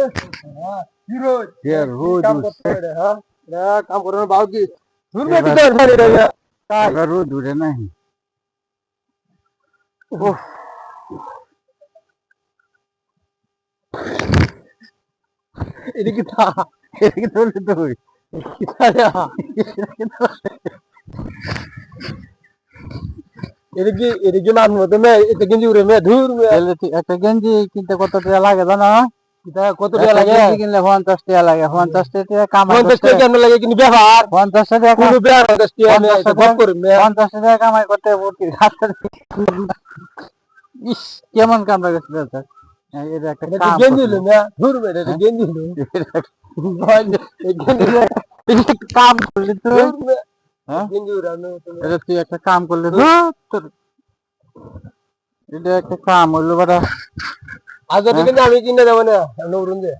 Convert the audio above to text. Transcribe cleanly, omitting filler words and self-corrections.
hero ये रोज काम करते हैं हां ना काम करो बाबू की दूर में किधर मारे रहे अगर रोज दूरे नहीं ओह इनकी था ये तो तो कितना इनकी मान मत में इतने गंजी उरे में दूर में पहले একটা গেঞ্জি কিনতে কত টাকা লাগে জানো कितना কত টাকা লাগে গেঞ্জি কিনলে 50 টাকা লাগে 50 টাকা কামাই 50 করতে টাকা কেন লাগে কিন্তু ব্যবহার 50 টাকা কোনো ব্যবহার 50 টাকা আমি এটা গপ করি 50 টাকা কামাই করতে ভর্তি হাতে ইস কেমন কামড়া গেছিল স্যার এটা একটা এটা কাম গেঞ্জি লো না দূর में এটা গেঞ্জি লো কাম করলি তো দূর में হ্যাঁ গেঞ্জি উড়ানো এটা তুই একটা কাম করলি তোর এটা একটা কাম হইলো বড় আজ থেকে আমি কিনে দেব না নবরুন দে